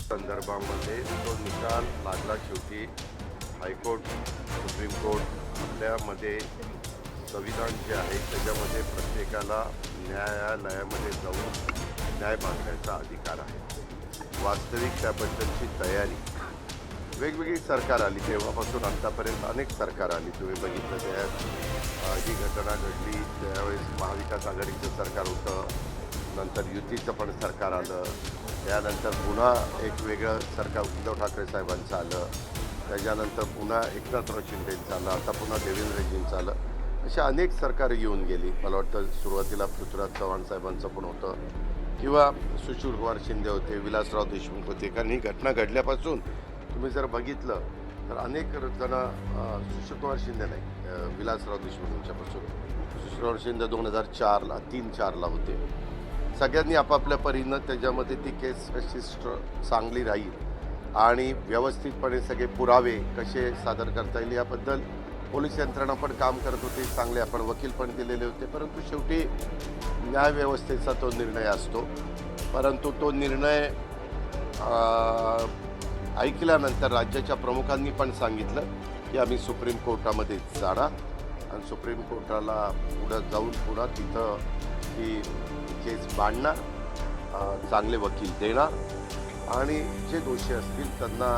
संदर्भामध्ये तो निकाल लागला शेवटी हायकोर्ट सुप्रीम कोर्ट आपल्यामध्ये संविधान जे आहे त्याच्यामध्ये प्रत्येकाला न्यायालयामध्ये जाऊन न्याय मागण्याचा अधिकार आहे। वास्तविक त्याबद्दलची तयारी वेगवेगळी सरकार आली तेव्हापासून आत्तापर्यंत अनेक सरकार आली। तुम्ही बघितलं त्यात जी घटना घडली त्यावेळेस महाविकास आघाडीचं सरकार होतं, नंतर युतीचं पण सरकार आलं, त्यानंतर पुन्हा एक वेगळं सरकार उद्धव ठाकरे साहेबांचं आलं, त्याच्यानंतर पुन्हा एकनाथराव शिंदेंचं आलं, आता पुन्हा देवेंद्रजींचं आलं। अशा अनेक सरकार येऊन गेली। मला वाटतं सुरुवातीला पृथ्वीराज चव्हाण साहेबांचं पण होतं किंवा सुशीलकुमार शिंदे होते, विलासराव देशमुख होते। कारण ही घटना घडल्यापासून तुम्ही जर बघितलं तर अनेक जण सुशीलकुमार शिंदे नाही, विलासराव देशमुख यांच्यापासून सुशीलकुमार शिंदे 2004ला 3-4ला होते। सगळ्यांनी आपापल्या परीनं त्याच्यामध्ये ती केस कशी चांगली राहील आणि व्यवस्थितपणे सगळे पुरावे कसे सादर करता येईल याबद्दल पोलीस यंत्रणा पण काम करत होती, चांगले आपण वकील पण दिलेले होते। परंतु शेवटी न्यायव्यवस्थेचा तो निर्णय असतो। परंतु तो निर्णय ऐकल्यानंतर राज्याच्या प्रमुखांनी पण सांगितलं की आम्ही सुप्रीम कोर्टामध्ये जाणार आणि सुप्रीम कोर्टाला पुढं जाऊन पुन्हा तिथं ही केस मांडणार, चांगले वकील देणार आणि जे दोषी असतील त्यांना